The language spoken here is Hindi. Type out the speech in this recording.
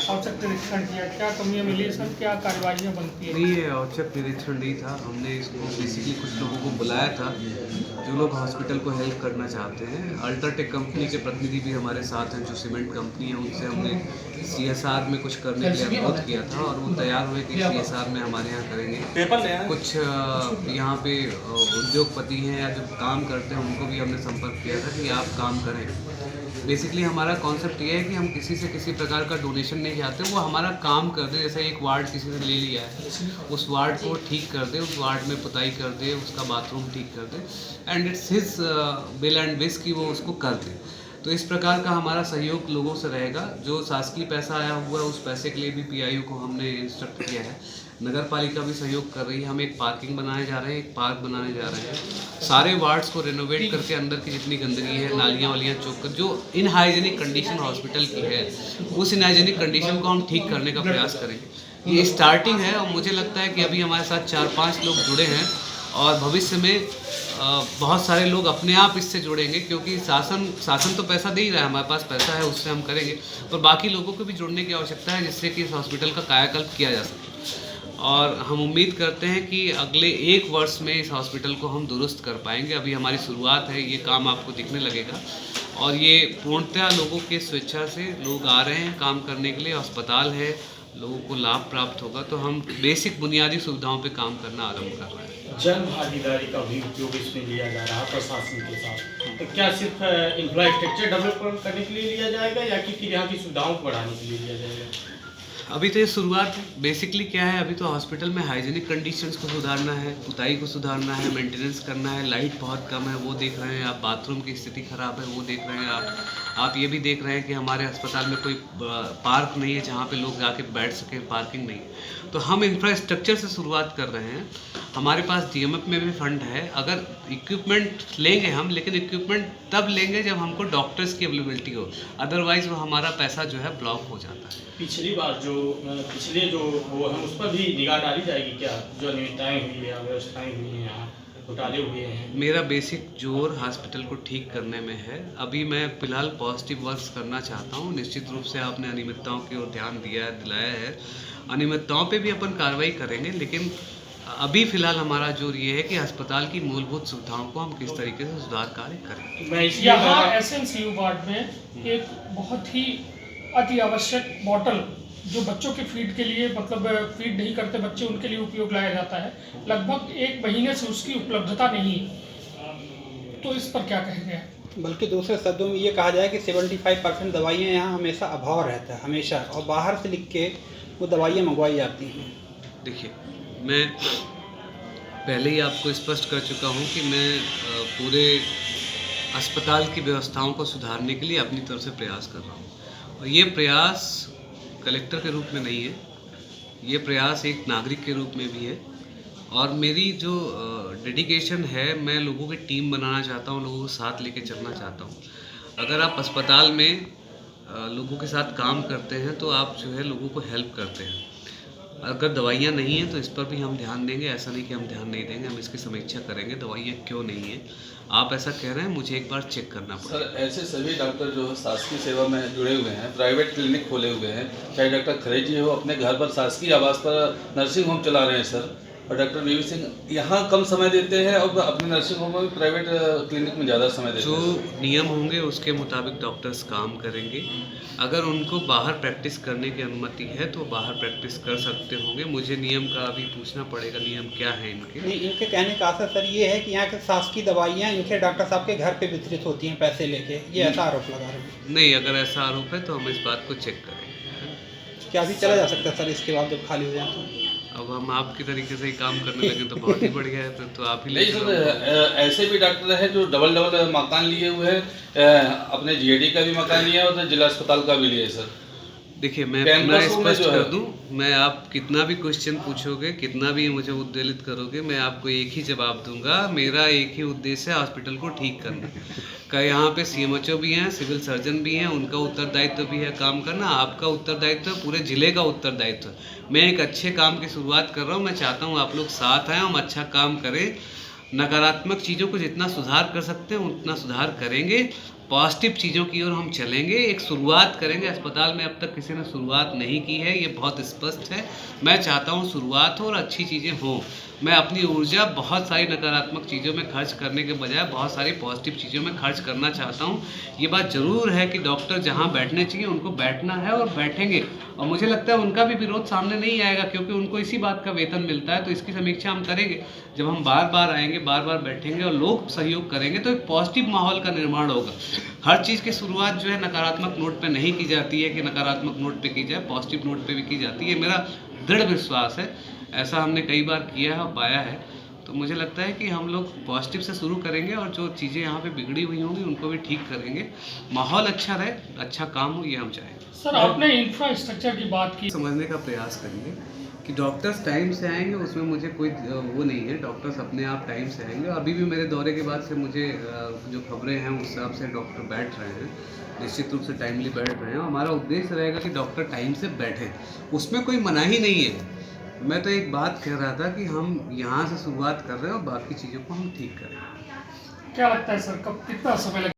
औचक निरीक्षण किया, क्या कमियां मिली सर, क्या कार्यवाहियां बनती है? नहीं, ये औचक निरीक्षण नहीं था। हमने इसको बेसिकली कुछ लोगों को बुलाया था जो लोग हॉस्पिटल को हेल्प करना चाहते हैं। अल्ट्राटेक कंपनी के प्रतिनिधि भी हमारे साथ हैं, जो सीमेंट कंपनी है। उनसे हमने सीएसआर में कुछ करने के लिए अनुरोध किया था और वो तैयार हुए कि सीएसआर में हमारे यहाँ करेंगे। कुछ यहाँ पे उद्योगपति हैं या जो काम करते हैं उनको भी हमने संपर्क किया था कि आप काम करें। बेसिकली हमारा कॉन्सेप्ट ये है कि हम किसी से किसी प्रकार का डोनेशन नहीं चाहते, वो हमारा काम कर दे। जैसे एक वार्ड किसी से ले लिया है, उस वार्ड को ठीक कर दे, उस वार्ड में पुताई कर दे, उसका बाथरूम ठीक कर दे, and it's his will and wish कि वो उसको कर दे। तो इस प्रकार का हमारा सहयोग लोगों से रहेगा। जो शासकीय पैसा आया हुआ है उस पैसे के लिए भी पीआईयू को हमने इंस्ट्रक्ट किया है। नगर पालिका भी सहयोग कर रही है। हम एक पार्किंग बनाने जा रहे हैं, एक पार्क बनाने जा रहे हैं। सारे वार्ड्स को रेनोवेट करके अंदर की जितनी गंदगी है, नालियाँ वालियाँ चौक कर, जो इनहाइजीनिक कंडीशन हॉस्पिटल की है, उस इनहाइजीनिक कंडीशन को हम ठीक करने का प्रयास करेंगे। ये स्टार्टिंग है और मुझे लगता है कि अभी हमारे साथ 4-5 लोग जुड़े हैं और भविष्य में बहुत सारे लोग अपने आप इससे जुड़ेंगे, क्योंकि शासन तो पैसा दे ही रहा है, हमारे पास पैसा है, उससे हम करेंगे। पर बाकी लोगों को भी जुड़ने की आवश्यकता है, जिससे कि इस हॉस्पिटल का कायाकल्प किया जा सके। और हम उम्मीद करते हैं कि अगले 1 वर्ष में इस हॉस्पिटल को हम दुरुस्त कर पाएंगे। अभी हमारी शुरुआत है, ये काम आपको दिखने लगेगा और ये पूर्णतः लोगों के स्वेच्छा से लोग आ रहे हैं काम करने के लिए। अस्पताल है, लोगों को लाभ प्राप्त होगा, तो हम बेसिक बुनियादी सुविधाओं पे काम करना आरंभ कर रहे हैं। जन भागीदारी का भी उपयोग इसमें लिया जा रहा है प्रशासन के साथ। तो क्या सिर्फ इंफ्रास्ट्रक्चर डेवलप करने के लिए लिया जाएगा या कि फिर यहाँ की सुविधाओं को बढ़ाने के लिए लिया जाएगा? अभी तो ये शुरुआत है। बेसिकली क्या है, अभी तो हॉस्पिटल में हाइजीनिक कंडीशंस को सुधारना है, पुताई को सुधारना है, मेंटेनेंस करना है। लाइट बहुत कम है, वो देख रहे हैं आप। बाथरूम की स्थिति खराब है, वो देख रहे हैं आप ये भी देख रहे हैं कि हमारे अस्पताल में कोई पार्क नहीं है जहाँ पे लोग जाके बैठ सकें, पार्किंग नहीं है। तो हम इंफ्रास्ट्रक्चर से शुरुआत कर रहे हैं। हमारे पास डीएमएफ में भी फंड है। अगर इक्विपमेंट लेंगे हम, लेकिन इक्विपमेंट तब लेंगे जब हमको डॉक्टर्स की अवेलेबिलिटी हो, अदरवाइज वो हमारा पैसा जो है ब्लॉक हो जाता है। पिछली बार पिछले जो वो हम उस पर भी निगाह डाली जाएगी क्या, जो अनियमितताएं हुई है, अव्यवस्थाएं हुई हैं, यहाँ घोटाले हुए हैं? मेरा बेसिक जोर हॉस्पिटल को ठीक करने में है। अभी मैं फिलहाल पॉजिटिव वर्क्स करना चाहता हूँ। निश्चित रूप से आपने अनियमितताओं की ओर ध्यान दिलाया है। अनियमितताओं पे भी अपन कार्रवाई करेंगे, लेकिन अभी फिलहाल हमारा जोर ये है कि अस्पताल की मूलभूत सुविधाओं को हम किस तरीके से सुधार कार्य करें। यहाँ एसएनसीयू वार्ड में एक बहुत ही अति आवश्यक बॉटल जो बच्चों के फीड के लिए, मतलब फीड नहीं करते बच्चे, उनके लिए उपयोग लाया जाता है। लगभग 1 महीने से उसकी उपलब्धता नहीं है, तो इस पर क्या कहेंगे? बल्कि दूसरे शब्दों में ये कहा जाए कि 75% दवाइयाँ यहाँ हमेशा अभाव रहता है, हमेशा, और बाहर से लिख के वो दवाइयाँ मंगवाई जाती हैं। देखिए, मैं पहले ही आपको स्पष्ट कर चुका हूँ कि मैं पूरे अस्पताल की व्यवस्थाओं को सुधारने के लिए अपनी तरफ से प्रयास कर रहा हूँ। और ये प्रयास कलेक्टर के रूप में नहीं है, ये प्रयास एक नागरिक के रूप में भी है। और मेरी जो डेडिकेशन है, मैं लोगों की टीम बनाना चाहता हूँ, लोगों को साथ लेके चलना चाहता हूँ। अगर आप अस्पताल में लोगों के साथ काम करते हैं तो आप जो है लोगों को हेल्प करते हैं। अगर दवाइयाँ नहीं हैं तो इस पर भी हम ध्यान देंगे। ऐसा नहीं कि हम ध्यान नहीं देंगे, हम इसकी समीक्षा करेंगे दवाइयाँ क्यों नहीं हैं। आप ऐसा कह रहे हैं, मुझे एक बार चेक करना पड़ेगा। सर, ऐसे सभी डॉक्टर जो शासकीय सेवा में जुड़े हुए हैं, प्राइवेट क्लिनिक खोले हुए हैं, चाहे डॉक्टर खरे जी हो अपने घर पर शासकीय आवास पर नर्सिंग होम चला रहे हैं सर, और डॉक्टर बीवी सिंह यहाँ कम समय देते हैं और अपने नर्सिंग होम में प्राइवेट क्लिनिक में ज़्यादा समय देते हैं। जो नियम होंगे उसके मुताबिक डॉक्टर्स काम करेंगे। अगर उनको बाहर प्रैक्टिस करने की अनुमति है तो बाहर प्रैक्टिस कर सकते होंगे। मुझे नियम का अभी पूछना पड़ेगा, नियम क्या है इनके। नहीं, इनके कहने का असर सर ये है कि यहाँ के शासकीय दवाइयाँ इनके डॉक्टर साहब के घर पे वितरित होती हैं पैसे लेके, ये ऐसा आरोप लगा रहे हैं। नहीं, अगर ऐसा आरोप है तो हम इस बात को चेक करेंगे। क्या अभी चला जा सकता है सर इसके बाद जब खाली हो जाए तो? अब हम आपकी तरीके से ही काम करने लगे तो बहुत ही बढ़िया है, फिर तो आप ही ले नहीं सर, ऐसे भी डॉक्टर हैं जो डबल मकान लिए हुए हैं, अपने जीएडी का भी मकान लिया है और जिला अस्पताल का भी लिया है सर। देखिए, मैं अपना स्पष्ट कर दूं, मैं आप कितना भी क्वेश्चन पूछोगे, कितना भी मुझे उद्वेलित करोगे, मैं आपको एक ही जवाब दूंगा। मेरा एक ही उद्देश्य है हॉस्पिटल को ठीक करना का। यहाँ पे सीएमएचओ भी हैं, सिविल सर्जन भी हैं, उनका उत्तरदायित्व भी है काम करना। आपका उत्तरदायित्व, पूरे जिले का उत्तरदायित्व। मैं एक अच्छे काम की शुरुआत कर रहा हूँ। मैं चाहता हूँ आप लोग साथ आएँ, हम अच्छा काम करें। नकारात्मक चीज़ों को जितना सुधार कर सकते हैं उतना सुधार करेंगे। पॉजिटिव चीज़ों की ओर हम चलेंगे, एक शुरुआत करेंगे। अस्पताल में अब तक किसी ने शुरुआत नहीं की है, ये बहुत स्पष्ट है। मैं चाहता हूँ शुरुआत हो और अच्छी चीज़ें हों। मैं अपनी ऊर्जा बहुत सारी नकारात्मक चीज़ों में खर्च करने के बजाय बहुत सारी पॉजिटिव चीज़ों में खर्च करना चाहता हूँ। ये बात ज़रूर है कि डॉक्टर जहाँ बैठने चाहिए उनको बैठना है और बैठेंगे, और मुझे लगता है उनका भी विरोध सामने नहीं आएगा, क्योंकि उनको इसी बात का वेतन मिलता है। तो इसकी समीक्षा हम करेंगे। जब हम बार बार आएंगे, बार बार बैठेंगे और लोग सहयोग करेंगे तो एक पॉजिटिव माहौल का निर्माण होगा। हर चीज़ की शुरुआत जो है नकारात्मक नोट पे नहीं की जाती है कि नकारात्मक नोट पे की जाए, पॉजिटिव नोट पे भी की जाती है। मेरा दृढ़ विश्वास है, ऐसा हमने कई बार किया है और पाया है। तो मुझे लगता है कि हम लोग पॉजिटिव से शुरू करेंगे और जो चीज़ें यहाँ पे बिगड़ी हुई होंगी उनको भी ठीक करेंगे। माहौल अच्छा रहे, अच्छा काम हो, ये हम चाहेंगे। सर, आपने इंफ्रास्ट्रक्चर की बात की। समझने का प्रयास करिए कि डॉक्टर्स टाइम से आएंगे, उसमें मुझे कोई वो नहीं है। डॉक्टर्स अपने आप टाइम से आएंगे। अभी भी मेरे दौरे के बाद से मुझे जो खबरें हैं उस हिसाब से डॉक्टर बैठ रहे हैं, निश्चित रूप से टाइमली बैठ रहे हैं। हमारा उद्देश्य रहेगा कि डॉक्टर टाइम से बैठें, उसमें कोई मनाही नहीं है। मैं तो एक बात कह रहा था कि हम यहाँ से शुरुआत कर रहे हैं और बाकी चीज़ों को हम ठीक करें। क्या लगता है सर, कब कितना समय लगेगा?